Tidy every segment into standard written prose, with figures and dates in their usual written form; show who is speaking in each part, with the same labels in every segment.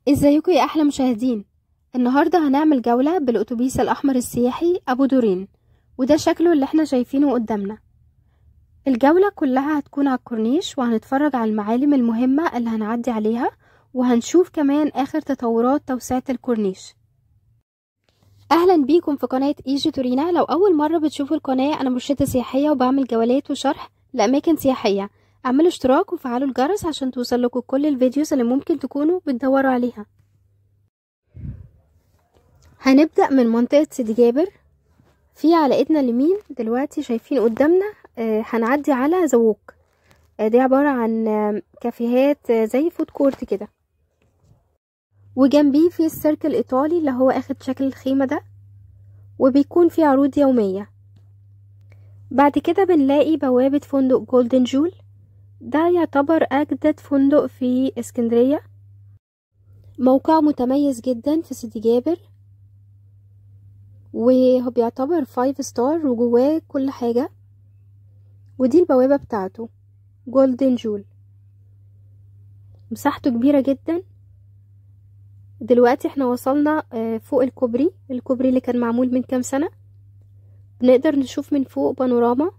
Speaker 1: ازيكم يا احلى مشاهدين؟ النهارده هنعمل جولة بالاتوبيس الاحمر السياحي ابو دورين، وده شكله اللي احنا شايفينه قدامنا. الجولة كلها هتكون على الكورنيش، وهنتفرج على المعالم المهمة اللي هنعدي عليها، وهنشوف كمان اخر تطورات توسعة الكورنيش. اهلا بيكم في قناة ايجي تورينا. لو اول مرة بتشوفوا القناة، انا مرشدة سياحية وبعمل جولات وشرح لاماكن سياحية. اعملوا اشتراك وفعلوا الجرس عشان توصلكوا كل الفيديوز اللي ممكن تكونوا بتدوروا عليها. هنبدأ من منطقة سيدي جابر. في على ايدنا اليمين دلوقتي شايفين قدامنا هنعدي على زووق. دي عبارة عن كافيهات زي فود كورت كده، وجنبيه في السيرك الإيطالي اللي هو اخد شكل الخيمة ده، وبيكون في عروض يومية. بعد كده بنلاقي بوابة فندق جولدن جول، ده يعتبر أجدد فندق في اسكندرية، موقع متميز جدا في سيدي جابر، وهو بيعتبر 5 ستار وجواه كل حاجة. ودي البوابة بتاعته جولدن جول، مساحته كبيرة جدا. دلوقتي احنا وصلنا فوق الكوبري اللي كان معمول من كام سنة. بنقدر نشوف من فوق بانوراما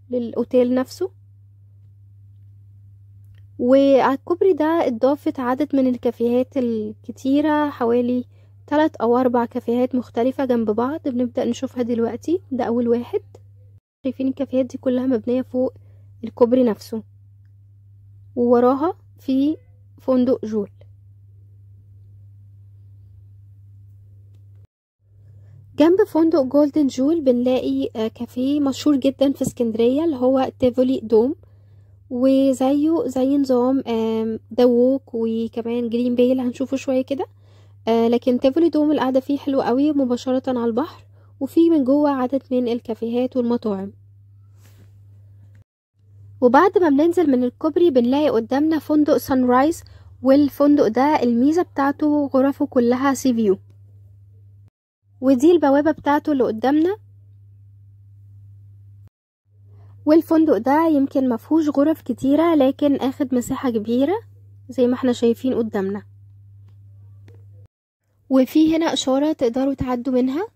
Speaker 1: للأوتيل نفسه، وعلى الكوبري ده اتضافت عدد من الكافيهات الكتيرة، حوالي 3 أو 4 كافيهات مختلفة جنب بعض. بنبدأ نشوفها دلوقتي، ده أول واحد. شايفين الكافيهات دي كلها مبنية فوق الكوبري نفسه، ووراها في فندق جول. جنب فندق جولدن جول بنلاقي كافيه مشهور جدا في اسكندرية اللي هو تيفولي دوم، وزيه زي نظام دووك وكمان جرين باي اللي هنشوفه شوية كده. لكن تيفولي دوم القعدة فيه حلوة قوي مباشرة على البحر، وفيه من جوه عدد من الكافيهات والمطاعم. وبعد ما بننزل من الكوبري بنلاقي قدامنا فندق سان رايز، والفندق ده الميزة بتاعته غرفه كلها سي فيو. ودي البوابة بتاعته اللي قدامنا. والفندق ده يمكن مفهوش غرف كتيرة، لكن اخد مساحة كبيرة زي ما احنا شايفين قدامنا. وفي هنا اشارة تقدروا تعدوا منها.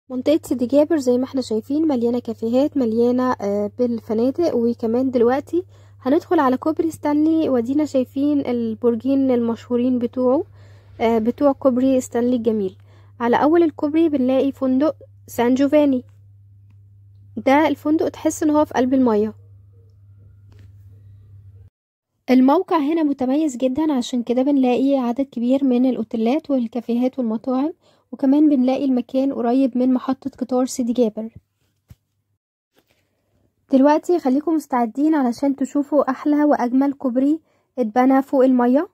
Speaker 1: منطقة سيدي جابر زي ما احنا شايفين مليانة كافيهات، مليانة بالفنادق. وكمان دلوقتي هندخل على كوبري ستانلي، ودينا شايفين البرجين المشهورين بتوعه، بتوع كوبري ستانلي الجميل. على اول الكوبري بنلاقي فندق سان جوفاني، ده الفندق تحس ان هو في قلب المية. الموقع هنا متميز جدا، عشان كده بنلاقي عدد كبير من الاوتيلات والكافيهات والمطاعم، وكمان بنلاقي المكان قريب من محطة قطار سيدي جابر. دلوقتي خليكم مستعدين علشان تشوفوا احلى واجمل كوبري اتبنى فوق المية،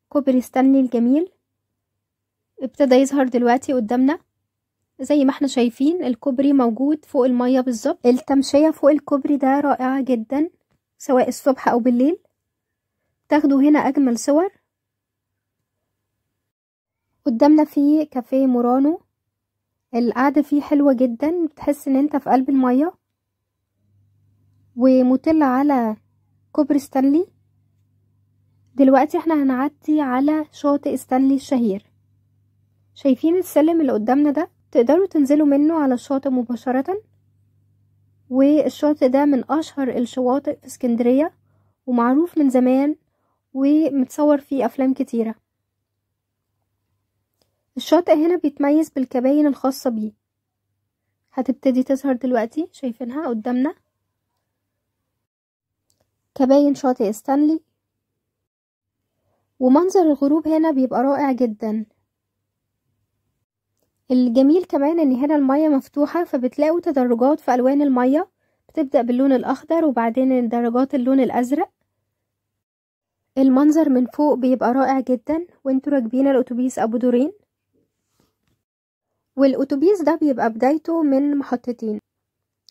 Speaker 1: كوبري ستانلي الجميل. ابتدى يظهر دلوقتي قدامنا. زي ما احنا شايفين الكوبري موجود فوق المية بالظبط. التمشية فوق الكوبري ده رائعة جدا، سواء الصبح او بالليل، تاخدوا هنا اجمل صور. قدامنا في كافيه مورانو، القعدة فيه حلوة جدا، بتحس ان انت في قلب المية، ومطل على كوبري ستانلي. دلوقتي احنا هنعدي على شاطئ ستانلي الشهير. شايفين السلم اللي قدامنا ده؟ تقدروا تنزلوا منه على الشاطئ مباشرة. والشاطئ ده من اشهر الشواطئ في اسكندرية، ومعروف من زمان، ومتصور فيه افلام كتيرة. الشاطئ هنا بيتميز بالكباين الخاصة بيه، هتبتدي تظهر دلوقتي، شايفينها قدامنا كباين شاطئ ستانلي. ومنظر الغروب هنا بيبقى رائع جدا. الجميل كمان ان هنا المية مفتوحة، فبتلاقوا تدرجات في الوان المية، بتبدأ باللون الاخضر وبعدين درجات اللون الازرق. المنظر من فوق بيبقى رائع جدا وانتوا راكبين الاتوبيس ابو دورين. والاتوبيس ده بيبقى بدايته من محطتين.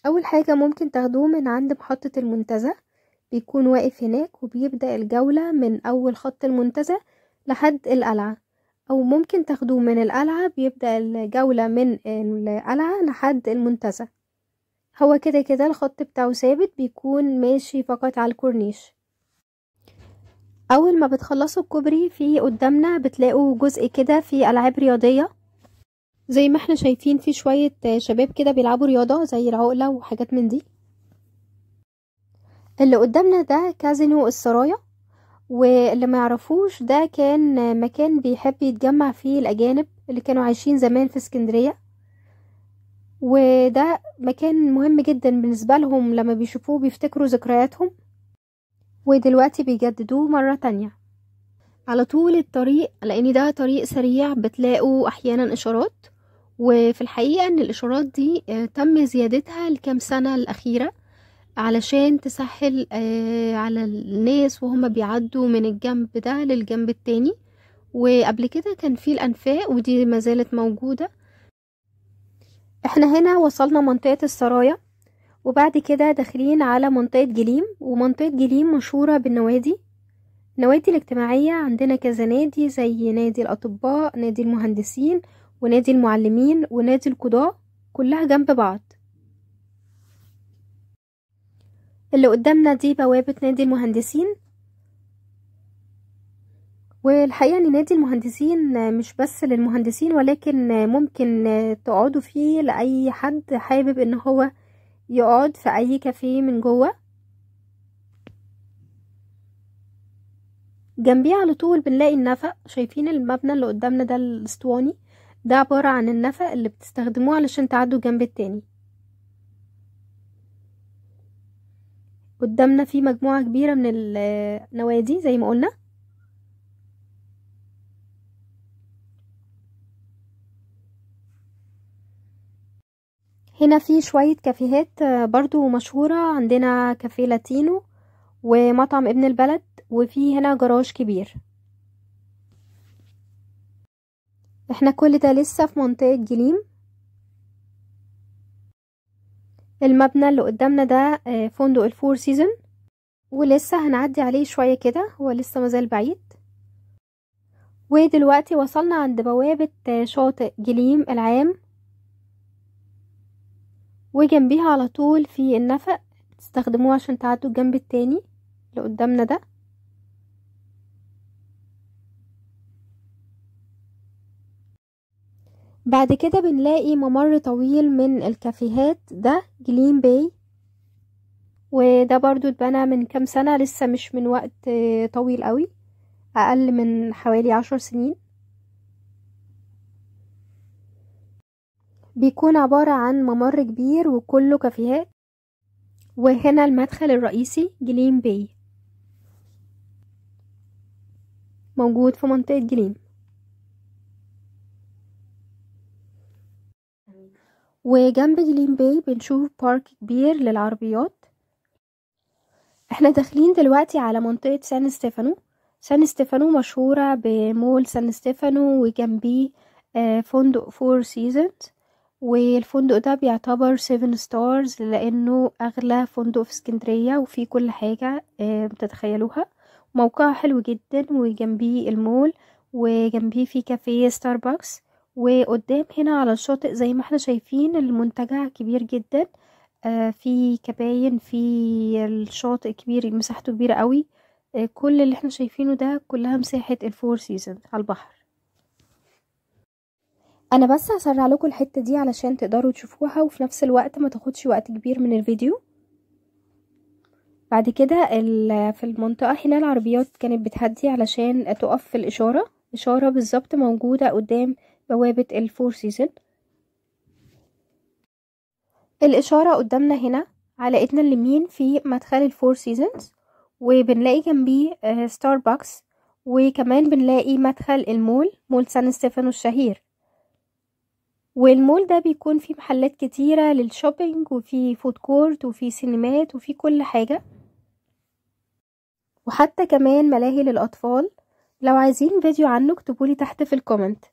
Speaker 1: اول حاجة ممكن تاخدوه من عند محطة المنتزه، بيكون واقف هناك، وبيبدأ الجولة من اول خط المنتزه لحد القلعة. او ممكن تاخدوه من القلعة، بيبدأ الجولة من القلعة لحد المنتزه. هو كده كده الخط بتاعه ثابت، بيكون ماشي فقط على الكورنيش. اول ما بتخلصوا الكوبري في قدامنا بتلاقوا جزء كده فيه العاب رياضيه، زي ما احنا شايفين في شويه شباب كده بيلعبوا رياضه زي العقله وحاجات من دي. اللي قدامنا ده كازينو السرايا، واللي ما يعرفوش ده كان مكان بيحب يتجمع فيه الاجانب اللي كانوا عايشين زمان في اسكندريه، وده مكان مهم جدا بالنسبه لهم، لما بيشوفوه بيفتكروا ذكرياتهم، ودلوقتي بيجددوه مره تانية. على طول الطريق، لان ده طريق سريع، بتلاقوا احيانا اشارات، وفي الحقيقه ان الاشارات دي تم زيادتها الكام سنه الاخيره علشان تسهل على الناس وهم بيعدوا من الجنب ده للجنب التاني. وقبل كده كان في الأنفاق ودي ما زالت موجودة. احنا هنا وصلنا منطقة السرايا، وبعد كده داخلين على منطقة جليم، ومنطقة جليم مشهورة بالنوادي. النوادي الاجتماعية عندنا كذا نادي، زي نادي الأطباء، نادي المهندسين، ونادي المعلمين، ونادي القضاء، كلها جنب بعض. اللي قدامنا دي بوابة نادي المهندسين، والحقيقة ان نادي المهندسين مش بس للمهندسين، ولكن ممكن تقعدوا فيه لأي حد حابب ان هو يقعد في اي كافيه من جوه. جنبيه على طول بنلاقي النفق. شايفين المبنى اللي قدامنا ده الاسطواني؟ ده عبارة عن النفق اللي بتستخدموه علشان تعدوا جنب التاني. قدامنا في مجموعة كبيرة من النوادي زي ما قلنا. هنا في شوية كافيهات برضو مشهورة، عندنا كافيه لاتينو ومطعم ابن البلد، وفي هنا جراج كبير. احنا كل ده لسه في منطقة جليم. المبنى اللي قدامنا ده فندق الفور سيزون، ولسه هنعدي عليه شوية كده، هو لسه مازال بعيد. ودلوقتي وصلنا عند بوابة شاطئ جليم العام، وجنبيها على طول في النفق تستخدموه عشان تعدوا الجنب التاني اللي قدامنا ده. بعد كده بنلاقي ممر طويل من الكافيهات، ده جليم باي، وده برضو اتبنى من كام سنة، لسه مش من وقت طويل قوي، اقل من حوالي 10 سنين. بيكون عبارة عن ممر كبير وكله كافيهات. وهنا المدخل الرئيسي جليم باي، موجود في منطقة جليم. وجنب جليم باي بنشوف بارك كبير للعربيات. احنا داخلين دلوقتي على منطقة سان ستيفانو. سان ستيفانو مشهورة بمول سان ستيفانو، وجنبيه فندق فور سيزونز، والفندق ده بيعتبر 7 ستارز لانه اغلى فندق في اسكندرية، وفيه كل حاجة بتتخيلوها. موقعه حلو جدا، وجنبيه المول، وجنبيه في كافيه ستاربكس. وقدام هنا على الشاطئ زي ما احنا شايفين المنتجع كبير جدا، في كباين، في الشاطئ كبير، مساحته كبيرة قوي. كل اللي احنا شايفينه ده كلها مساحة الفور سيزون على البحر. انا بس هسرع لكم الحتة دي علشان تقدروا تشوفوها، وفي نفس الوقت ما تاخدش وقت كبير من الفيديو. بعد كده في المنطقة هنا العربيات كانت بتهدي علشان تقف في إشارة بالظبط موجودة قدام بوابة الفور سيزون. الإشارة قدامنا هنا على ايدنا اليمين في مدخل الفور سيزونز، وبنلاقي جنبيه ستاربكس، وكمان بنلاقي مدخل المول، مول سان ستيفانو الشهير. والمول ده بيكون فيه محلات كتيرة للشوبينج، وفيه فود كورت، وفيه سينمات، وفيه كل حاجة، وحتى كمان ملاهي للأطفال. لو عايزين فيديو عنه اكتبولي تحت في الكومنت.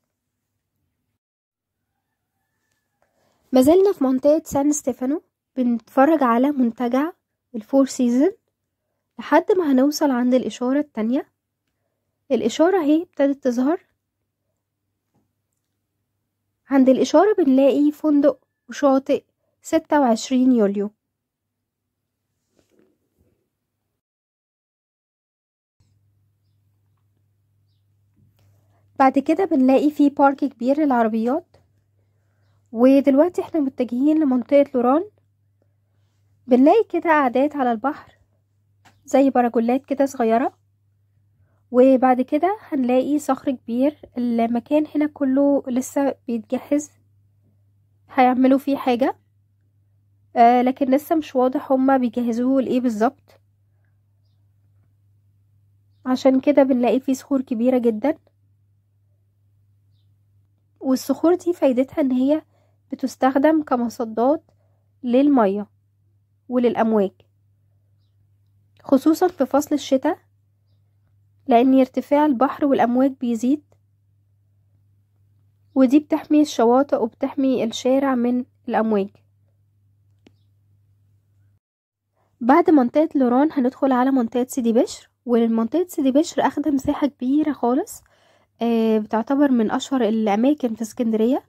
Speaker 1: مازلنا في منطقة سان ستيفانو، بنتفرج على منتجع الفور سيزون لحد ما هنوصل عند الإشارة التانية. الإشارة اهي ابتدت تظهر. عند الإشارة بنلاقي فندق وشاطئ 26 يوليو. بعد كده بنلاقي فيه بارك كبير للعربيات. ودلوقتي احنا متجهين لمنطقة لوران. بنلاقي كده قعدات على البحر زي براجولات كده صغيرة، وبعد كده هنلاقي صخر كبير. المكان هنا كله لسه بيتجهز، هيعملوا فيه حاجة لكن لسه مش واضح هما بيجهزوه لإيه بالظبط. عشان كده بنلاقي فيه صخور كبيرة جدا، والصخور دي فايدتها ان هي بتستخدم كمصدات للمية وللأمواج، خصوصا في فصل الشتاء لأن ارتفاع البحر والأمواج بيزيد، ودي بتحمي الشواطئ وبتحمي الشارع من الأمواج. بعد منطقة لوران هندخل على منطقة سيدي بشر. والمنطقة سيدي بشر أخدة مساحة كبيرة خالص، بتعتبر من أشهر الأماكن في اسكندرية،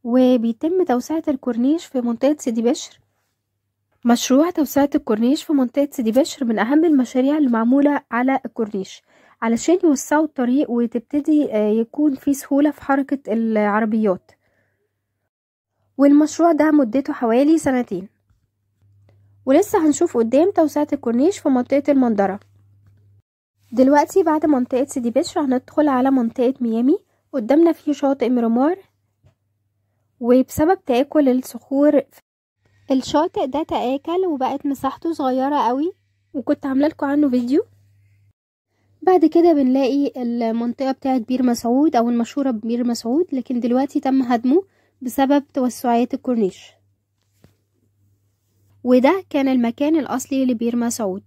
Speaker 1: وبيتم توسعة الكورنيش في منطقة سيدي بشر. مشروع توسعة الكورنيش في منطقة سيدي بشر من أهم المشاريع اللي معمولة على الكورنيش علشان يوسعوا الطريق وتبتدي يكون في سهولة في حركة العربيات، والمشروع ده مدته حوالي 2 سنين. ولسه هنشوف قدام توسعة الكورنيش في منطقة المندرة. دلوقتي بعد منطقة سيدي بشر هندخل على منطقة ميامي. قدامنا في شاطئ ميرامار، وبسبب تآكل الصخور الشاطئ ده تآكل وبقت مساحته صغيرة قوي، وكنت عامله لكم عنه فيديو. بعد كده بنلاقي المنطقة بتاعة بير مسعود او المشهورة ببير مسعود، لكن دلوقتي تم هدمه بسبب توسعات الكورنيش، وده كان المكان الاصلي لبير مسعود.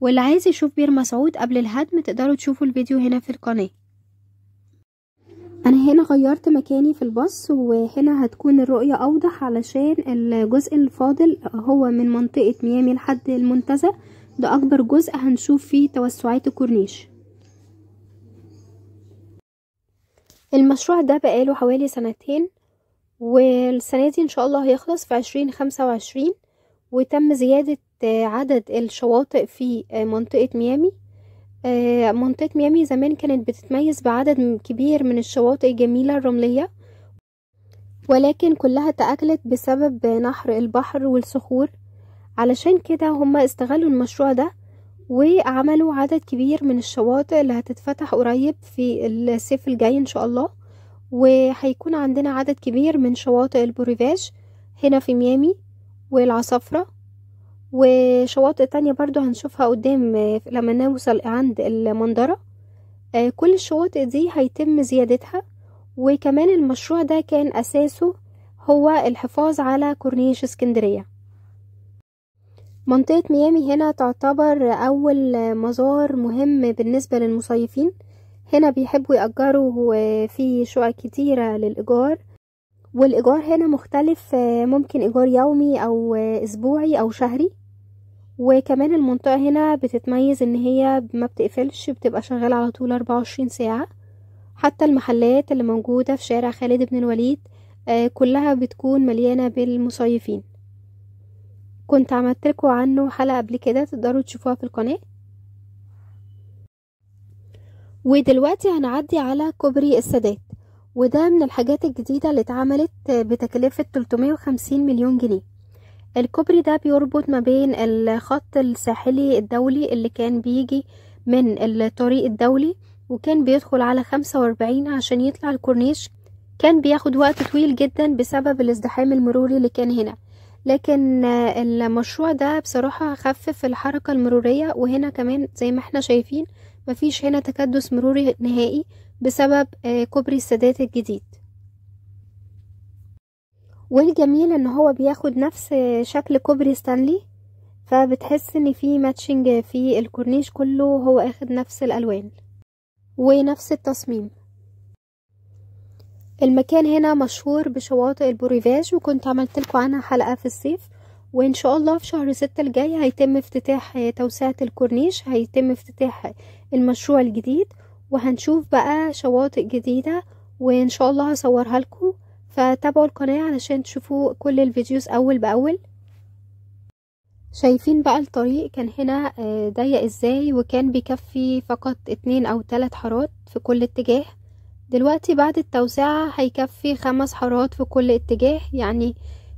Speaker 1: واللي عايز يشوف بير مسعود قبل الهدم تقدروا تشوفوا الفيديو هنا في القناة. انا هنا غيرت مكاني في الباص، وهنا هتكون الرؤية اوضح علشان الجزء الفاضل هو من منطقة ميامي لحد المنتزه، ده اكبر جزء هنشوف فيه توسعات الكورنيش. المشروع ده بقاله حوالي 2 سنين، والسنة دي ان شاء الله هيخلص في 2025. وتم زيادة عدد الشواطئ في منطقة ميامي. منطقة ميامي زمان كانت بتتميز بعدد كبير من الشواطئ الجميلة الرملية، ولكن كلها تأكلت بسبب نحر البحر والصخور. علشان كده هما استغلوا المشروع ده وعملوا عدد كبير من الشواطئ اللي هتتفتح قريب في الصيف الجاي ان شاء الله. وهيكون عندنا عدد كبير من شواطئ البوريفاج هنا في ميامي والعصافرة، وشواطئ تانية برضو هنشوفها قدام لما نوصل عند المندرة. كل الشواطئ دي هيتم زيادتها. وكمان المشروع ده كان أساسه هو الحفاظ على كورنيش اسكندرية. منطقة ميامي هنا تعتبر أول مزار مهم بالنسبة للمصيفين. هنا بيحبوا يأجروا في شقق كتيرة للإيجار، والإيجار هنا مختلف، ممكن إيجار يومي أو أسبوعي أو شهري. وكمان المنطقة هنا بتتميز ان هي ما بتقفلش، بتبقى شغالة على طول 24 ساعة. حتى المحلات اللي موجودة في شارع خالد بن الوليد كلها بتكون مليانة بالمصيفين. كنت عملت لكم عنه حلقة قبل كده، تقدروا تشوفوها في القناة. ودلوقتي هنعدي على كوبري السادات، وده من الحاجات الجديدة اللي اتعملت بتكلفة 350 مليون جنيه. الكوبري ده بيربط ما بين الخط الساحلي الدولي اللي كان بيجي من الطريق الدولي، وكان بيدخل على 45 عشان يطلع الكورنيش. كان بياخد وقت طويل جدا بسبب الازدحام المروري اللي كان هنا، لكن المشروع ده بصراحة خفف الحركة المرورية. وهنا كمان زي ما احنا شايفين مفيش هنا تكدس مروري نهائي بسبب كوبري السادات الجديد. والجميل ان هو بياخد نفس شكل كوبري ستانلي، فبتحس ان في ماتشنج في الكورنيش كله، هو اخد نفس الالوان ونفس التصميم. المكان هنا مشهور بشواطئ البوريفاج، وكنت عملت لكم عنها حلقة في الصيف. وان شاء الله في شهر 6 الجاي هيتم افتتاح توسعة الكورنيش، هيتم افتتاح المشروع الجديد، وهنشوف بقى شواطئ جديدة وان شاء الله هصورها لكم. فتابعوا القناة علشان تشوفوا كل الفيديوز اول باول. شايفين بقى الطريق كان هنا ضيق ازاي، وكان بيكفي فقط 2 أو 3 حارات في كل اتجاه. دلوقتي بعد التوسعة هيكفي 5 حارات في كل اتجاه، يعني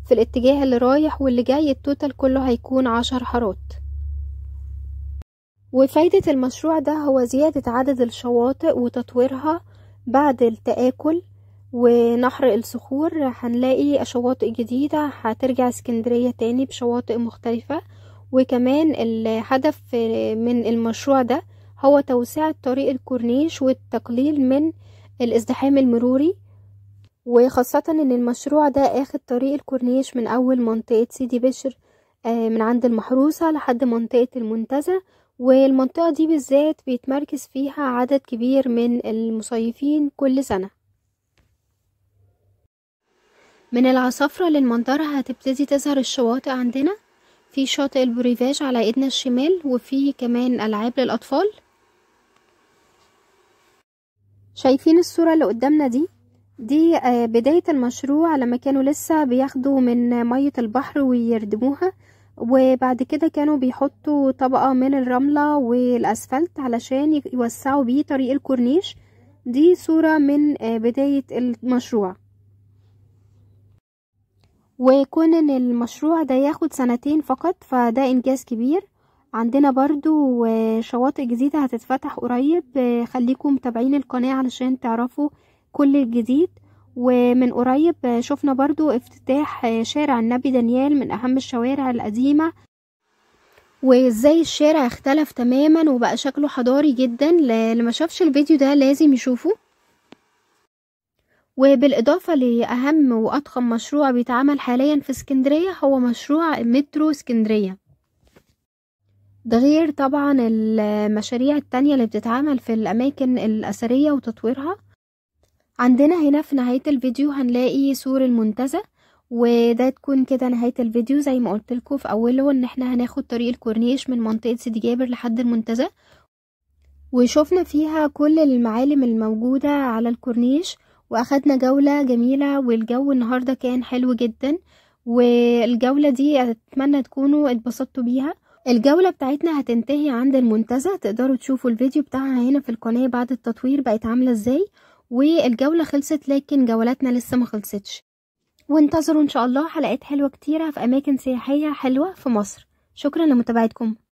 Speaker 1: في الاتجاه اللي رايح واللي جاي التوتال كله هيكون 10 حارات. وفايدة المشروع ده هو زيادة عدد الشواطئ وتطويرها بعد التآكل ونحر الصخور. هنلاقي شواطئ جديدة هترجع اسكندرية تاني بشواطئ مختلفة. وكمان الهدف من المشروع ده هو توسعة طريق الكورنيش والتقليل من الازدحام المروري، وخاصة ان المشروع ده اخد طريق الكورنيش من اول منطقة سيدي بشر من عند المحروسة لحد منطقة المنتزه، والمنطقة دي بالذات بيتمركز فيها عدد كبير من المصيفين كل سنة. من العصافرة للمنظرة هتبتدي تظهر الشواطئ عندنا، في شاطئ البوريفاج على ايدنا الشمال، وفي كمان ألعاب للأطفال. شايفين الصورة اللي قدامنا دي بداية المشروع لما كانوا لسه بياخدوا من مية البحر ويردموها، وبعد كده كانوا بيحطوا طبقة من الرملة والأسفلت علشان يوسعوا بيه طريق الكورنيش. دي صورة من بداية المشروع. وكون ان المشروع ده ياخد 2 فقط فده انجاز كبير. عندنا برضو شواطئ جديدة هتتفتح قريب، خليكم متابعين القناة علشان تعرفوا كل الجديد. ومن قريب شفنا برضو افتتاح شارع النبي دانيال من اهم الشوارع القديمة، وازاي الشارع اختلف تماما وبقى شكله حضاري جدا. اللي ما شافش الفيديو ده لازم يشوفه. وبالإضافة لأهم وأضخم مشروع بيتعمل حاليا في اسكندرية هو مشروع مترو اسكندرية، ده غير طبعا المشاريع التانية اللي بتتعمل في الأماكن الأثرية وتطويرها. عندنا هنا في نهاية الفيديو هنلاقي سور المنتزه، وده تكون كده نهاية الفيديو. زي ما قلت لكم في أوله ان احنا هناخد طريق الكورنيش من منطقة سيدي جابر لحد المنتزه، وشوفنا فيها كل المعالم الموجودة على الكورنيش، واخدنا جولة جميلة، والجو النهاردة كان حلو جدا. والجولة دي اتمنى تكونوا اتبسطتوا بيها. الجولة بتاعتنا هتنتهي عند المنتزه، تقدروا تشوفوا الفيديو بتاعها هنا في القناة بعد التطوير بقت عاملة ازاي. والجولة خلصت لكن جولاتنا لسه ما خلصتش، وانتظروا ان شاء الله حلقات حلوة كتيرة في اماكن سياحية حلوة في مصر. شكرا لمتابعتكم.